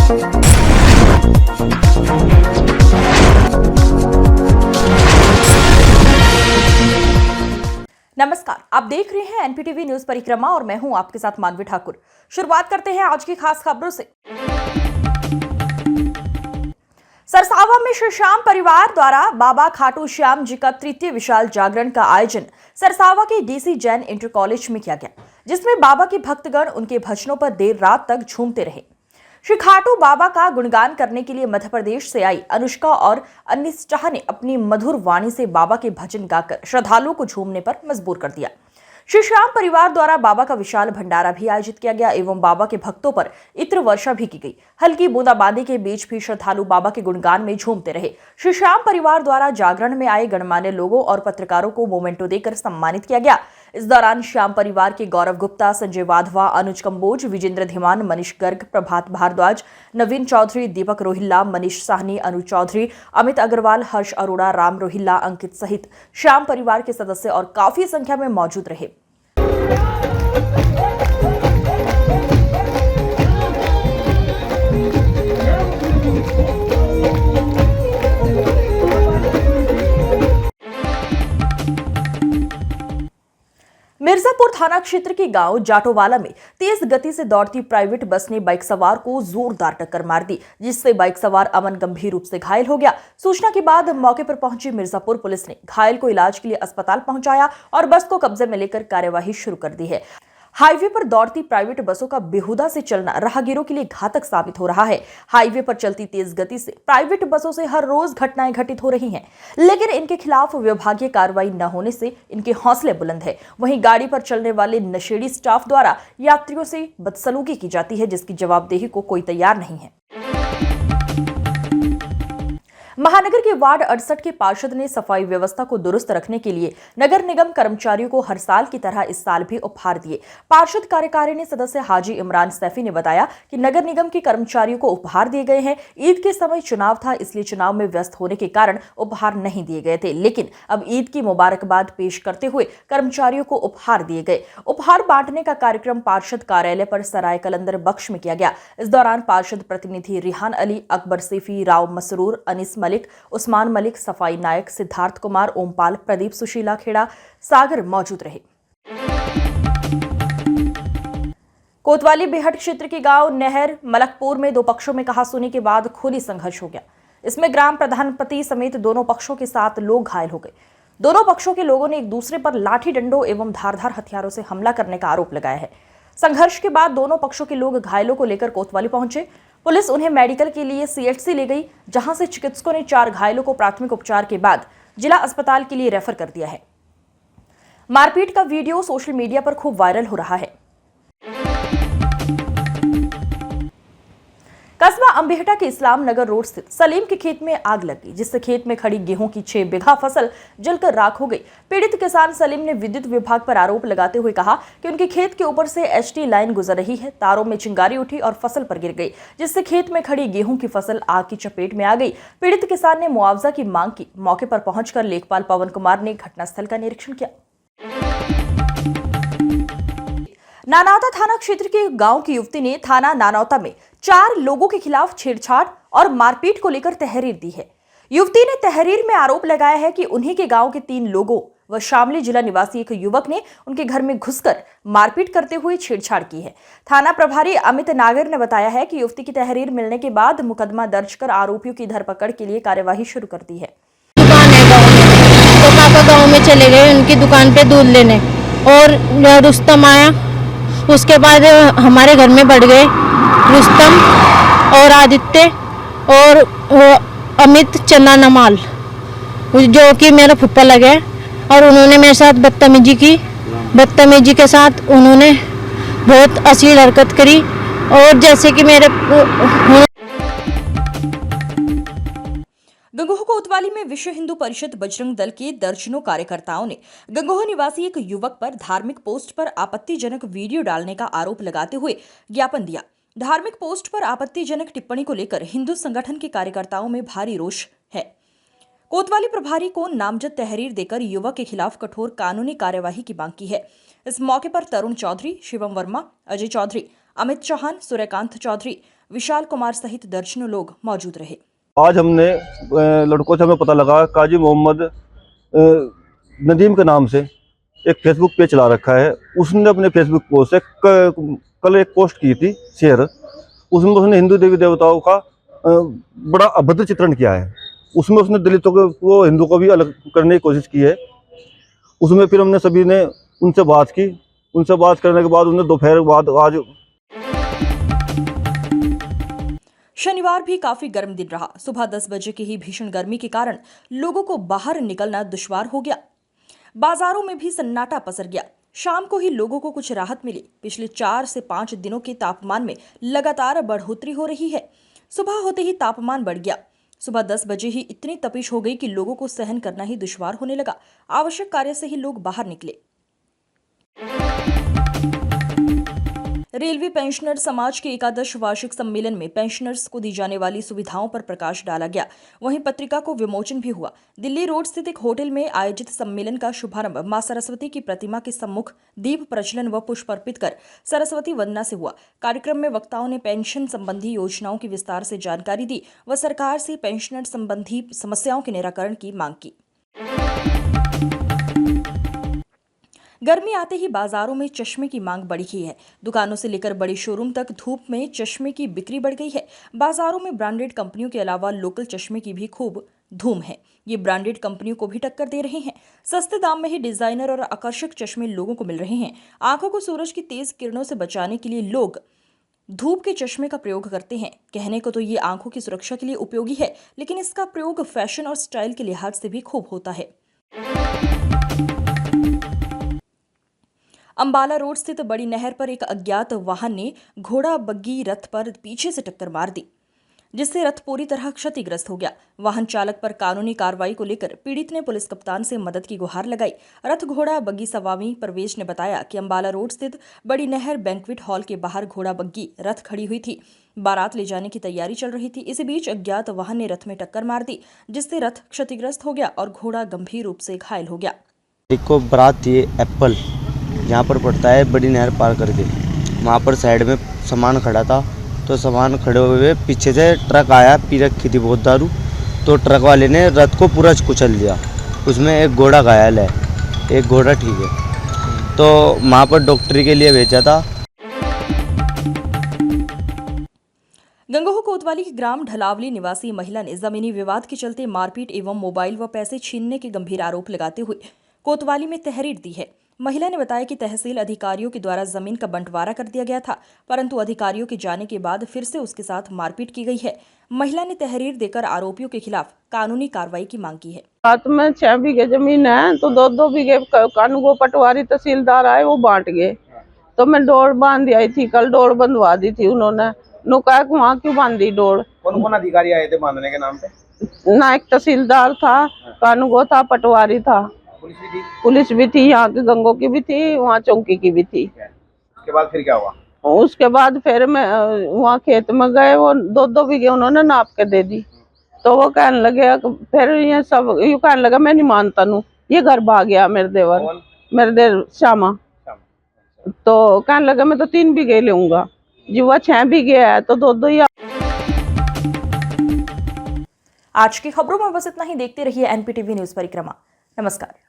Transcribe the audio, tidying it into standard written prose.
नमस्कार, आप देख रहे हैं एनपीटीवी न्यूज परिक्रमा और मैं हूं आपके साथ मानवी ठाकुर। शुरुआत करते हैं आज की खास खबरों से। सरसावा में श्री श्याम परिवार द्वारा बाबा खाटू श्याम जी का तृतीय विशाल जागरण का आयोजन सरसावा के डीसी जैन इंटर कॉलेज में किया गया, जिसमें बाबा के भक्तगण उनके भजनों पर देर रात तक झूमते रहे। श्री खाटू बाबा का गुणगान करने के लिए मध्य प्रदेश से आई अनुष्का और अनिष्टा ने अपनी मधुर वाणी से बाबा के भजन गाकर श्रद्धालुओं को झूमने पर मजबूर कर दिया। श्री श्याम परिवार द्वारा बाबा का विशाल भंडारा भी आयोजित किया गया एवं बाबा के भक्तों पर इत्र वर्षा भी की गई। हल्की बूंदाबांदी के बीच भी श्रद्धालु बाबा के गुणगान में झूमते रहे। श्री श्याम परिवार द्वारा जागरण में आए गणमान्य लोगों और पत्रकारों को मोमेंटो देकर सम्मानित किया गया। इस दौरान श्याम परिवार के गौरव गुप्ता, संजय वाधवा, अनुज कंबोज, विजेंद्र धीमान, मनीष गर्ग, प्रभात भारद्वाज, नवीन चौधरी, दीपक रोहिल्ला, मनीष साहनी, अनुज चौधरी, अमित अग्रवाल, हर्ष अरोड़ा, राम रोहिल्ला, अंकित सहित श्याम परिवार के सदस्य और काफी संख्या में मौजूद रहे। मिर्जापुर थाना क्षेत्र के गांव जाटोवाला में तेज गति से दौड़ती प्राइवेट बस ने बाइक सवार को जोरदार टक्कर मार दी, जिससे बाइक सवार अमन गंभीर रूप से घायल हो गया। सूचना के बाद मौके पर पहुंची मिर्जापुर पुलिस ने घायल को इलाज के लिए अस्पताल पहुंचाया और बस को कब्जे में लेकर कार्यवाही शुरू कर दी है। हाईवे पर दौड़ती प्राइवेट बसों का बेहुदा से चलना राहगीरों के लिए घातक साबित हो रहा है। हाईवे पर चलती तेज गति से प्राइवेट बसों से हर रोज घटनाएं घटित हो रही हैं, लेकिन इनके खिलाफ विभागीय कार्रवाई न होने से इनके हौसले बुलंद है। वहीं गाड़ी पर चलने वाले नशेड़ी स्टाफ द्वारा यात्रियों से बदसलूकी की जाती है, जिसकी जवाबदेही को कोई तैयार नहीं है। महानगर के वार्ड 68 के पार्षद ने सफाई व्यवस्था को दुरुस्त रखने के लिए नगर निगम कर्मचारियों को हर साल की तरह इस साल भी उपहार दिए। पार्षद कार्यकारिणी सदस्य हाजी इमरान सैफी ने बताया कि नगर निगम के कर्मचारियों को उपहार दिए गए हैं। ईद के समय चुनाव था, इसलिए चुनाव में व्यस्त होने के कारण उपहार नहीं दिए गए थे, लेकिन अब ईद की मुबारकबाद पेश करते हुए कर्मचारियों को उपहार दिए गए। उपहार बांटने का कार्यक्रम पार्षद कार्यालय पर सराय कलंदर बख्श में किया गया। इस दौरान पार्षद प्रतिनिधि रिहान अली, अकबर सैफी, राव मसरूर, अनिस मलिक, उस्मान मलिक, सफाई नायक, सिद्धार्थ कुमार, ओमपाल, प्रदीप, सुशीला खेड़ा, सागर मौजूद रहे। कोतवाली बेहट क्षेत्र के गांव नहर मलकपुर में दो पक्षों में कहासुनी के बाद खूनी संघर्ष हो गया। इसमें ग्राम प्रधानपति समेत दोनों पक्षों के 7 लोग घायल हो गए। दोनों पक्षों के लोगों ने एक दूसरे पर लाठी डंडों एवं धारदार हथियारों से हमला करने का आरोप लगाया है। संघर्ष के बाद दोनों पक्षों के लोग घायलों को लेकर कोतवाली पहुंचे। पुलिस उन्हें मेडिकल के लिए सीएचसी ले गई, जहां से चिकित्सकों ने 4 घायलों को प्राथमिक उपचार के बाद जिला अस्पताल के लिए रेफर कर दिया है। मारपीट का वीडियो सोशल मीडिया पर खूब वायरल हो रहा है। कस्बा अंबेहटा के इस्लाम नगर रोड स्थित सलीम के खेत में आग लग गई, जिससे खेत में खड़ी गेहूं की 6 बीघा फसल जलकर राख हो गई। पीड़ित किसान सलीम ने विद्युत विभाग पर आरोप लगाते हुए कहा कि उनके खेत के ऊपर से एचटी लाइन गुजर रही है। तारों में चिंगारी उठी और फसल पर गिर गई, जिससे खेत में खड़ी गेहूं की फसल आग की चपेट में आ गई। पीड़ित किसान ने मुआवजा की मांग की। मौके पर पहुंचकर लेखपाल पवन कुमार ने घटनास्थल का निरीक्षण किया। नानौता थाना क्षेत्र के गांव की युवती ने थाना नानौता में 4 लोगों के खिलाफ छेड़छाड़ और मारपीट को लेकर तहरीर दी है। युवती ने तहरीर में आरोप लगाया है कि उन्हीं के गांव के 3 लोगों व शामली जिला निवासी एक युवक ने उनके घर में घुसकर मारपीट करते हुए छेड़छाड़ की है। थाना प्रभारी अमित नागर ने बताया है कि युवती की तहरीर मिलने के बाद मुकदमा दर्ज कर आरोपियों की धरपकड़ के लिए कार्यवाही शुरू कर दी है। तो पापा गाँव में चले गए उनकी दुकान पे दूध लेने और रुस्तम आया। उसके बाद हमारे घर में बढ़ गए रुस्तम और आदित्य और अमित चन्ना नमाल, जो कि मेरा फुप्पा लगे, और उन्होंने मेरे साथ बदतमीजी की। बदतमीजी के साथ उन्होंने बहुत अश्लील हरकत करी और जैसे कि मेरे गंगोह कोतवाली में विश्व हिंदू परिषद बजरंग दल के दर्जनों कार्यकर्ताओं ने गंगोह निवासी एक युवक पर धार्मिक पोस्ट पर आपत्तिजनक वीडियो डालने का आरोप लगाते हुए ज्ञापन दिया। धार्मिक पोस्ट पर आपत्तिजनक टिप्पणी को लेकर हिंदू संगठन के कार्यकर्ताओं में भारी रोष है। कोतवाली प्रभारी को नामजद तहरीर देकर युवक के खिलाफ कठोर कानूनी कार्यवाही की मांग की है। इस मौके पर तरुण चौधरी, शिवम वर्मा, अजय चौधरी, अमित चौहान, सूर्यकांत चौधरी, विशाल कुमार सहित दर्जनों लोग मौजूद रहे। आज हमने लड़कों से हमें पता लगा काजी मोहम्मद नदीम के नाम से एक फेसबुक पेज चला रखा है। उसने अपने फेसबुक पोस्ट से कल एक पोस्ट की थी शेयर। उसमें उसने हिंदू देवी देवताओं का बड़ा अभद्र चित्रण किया है। उसमें उसने दलितों को हिंदू को भी अलग करने की कोशिश की है। उसमें फिर हमने सभी ने उनसे बात की। उनसे बात करने के बाद उन्हें दोपहर बाद आज शनिवार भी काफी गर्म दिन रहा। सुबह 10 बजे की ही भीषण गर्मी के कारण लोगों को बाहर निकलना दुश्वार हो गया। बाजारों में भी सन्नाटा पसर गया। शाम को ही लोगों को कुछ राहत मिली। पिछले 4 से 5 दिनों के तापमान में लगातार बढ़ोतरी हो रही है। सुबह होते ही तापमान बढ़ गया। सुबह 10 बजे ही इतनी तपिश हो गई कि लोगों को सहन करना ही दुश्वार होने लगा। आवश्यक कार्य से ही लोग बाहर निकले। रेलवे पेंशनर समाज के एकादश वार्षिक सम्मेलन में पेंशनर्स को दी जाने वाली सुविधाओं पर प्रकाश डाला गया। वहीं पत्रिका को विमोचन भी हुआ। दिल्ली रोड स्थित एक होटल में आयोजित सम्मेलन का शुभारंभ मां सरस्वती की प्रतिमा के सम्मुख दीप प्रज्वलन व पुष्प अर्पित कर सरस्वती वंदना से हुआ। कार्यक्रम में वक्ताओं ने पेंशन संबंधी योजनाओं की विस्तार से जानकारी दी व सरकार से पेंशनर संबंधी समस्याओं के निराकरण की मांग की। गर्मी आते ही बाजारों में चश्मे की मांग बढ़ी ही है। दुकानों से लेकर बड़े शोरूम तक धूप में चश्मे की बिक्री बढ़ गई है। बाजारों में ब्रांडेड कंपनियों के अलावा लोकल चश्मे की भी खूब धूम है। ये ब्रांडेड कंपनियों को भी टक्कर दे रहे हैं। सस्ते दाम में ही डिजाइनर और आकर्षक चश्मे लोगों को मिल रहे हैं। आंखों को सूरज की तेज किरणों से बचाने के लिए लोग धूप के चश्मे का प्रयोग करते हैं। कहने को तो ये आंखों की सुरक्षा के लिए उपयोगी है, लेकिन इसका प्रयोग फैशन और स्टाइल के लिहाज से भी खूब होता है। अंबाला रोड स्थित बड़ी नहर पर एक अज्ञात वाहन ने घोड़ा बग्गी रथ पर पीछे से टक्कर मार दी, जिससे रथ पूरी तरह क्षतिग्रस्त हो गया। वाहन चालक पर कानूनी कार्रवाई को लेकर पीड़ित ने पुलिस कप्तान से मदद की गुहार लगाई। रथ घोड़ा बग्गी स्वामी परवेश ने बताया कि अंबाला रोड स्थित बड़ी नहर बैंक्वेट हॉल के बाहर घोड़ा बग्गी रथ खड़ी हुई थी। बारात ले जाने की तैयारी चल रही थी। इसी बीच अज्ञात वाहन ने रथ में टक्कर मार दी, जिससे रथ क्षतिग्रस्त हो गया और घोड़ा गंभीर रूप से घायल हो गया। एक को बारात थी एप्पल, यहाँ पर पड़ता है बड़ी नहर पार करके। वहाँ पर साइड में सामान खड़ा था, तो सामान खड़े हुए पीछे से ट्रक आया, पी रखी थी बहुत दारू, तो ट्रक वाले ने रथ को पूरा कुचल दिया। उसमें एक घोड़ा घायल है, एक घोड़ा ठीक है। तो वहाँ पर डॉक्टरी के लिए भेजा था। गंगोह कोतवाली की ग्राम ढलावली निवासी महिला ने जमीनी विवाद के चलते मारपीट एवं मोबाइल व पैसे छीनने के गंभीर आरोप लगाते हुए कोतवाली में तहरीर दी है। महिला ने बताया कि तहसील अधिकारियों के द्वारा जमीन का बंटवारा कर दिया गया था, परंतु अधिकारियों के जाने के बाद फिर से उसके साथ मारपीट की गई है। महिला ने तहरीर देकर आरोपियों के खिलाफ कानूनी कार्रवाई की मांग की है। रात में 6 बीघे जमीन है, तो 2-2 बीघे कानून पटवारी तहसीलदार आए, वो बांट गए। तो मैं डोर बांध आई थी, कल डोर बंधवा दी थी उन्होंने। कहा वहाँ क्यों बांधी डोर? कौन कौन अधिकारी आए थे बांधने के नाम पे? ना एक तहसीलदार था, कानून था, पटवारी था, पुलिस भी थी, यहाँ की गंगों की भी थी, वहाँ चौकी की भी थी। उसके बाद फिर क्या हुआ? उसके बाद फिर मैं वहाँ खेत में गए, वो 2-2 बीघे उन्होंने नाप के दे दी। तो वो कहने लगे, फिर ये सब यू कहने लगा मैं नहीं मानता नू, ये घर भाग गया मेरे देवर श्यामा। तो कहने लगा मैं तो 3 बीघे लूंगा, जो वह 6 बीघे है तो 2-2 ही। आज की खबरों में बस इतना ही। देखते रहिए NPTV न्यूज परिक्रमा। नमस्कार।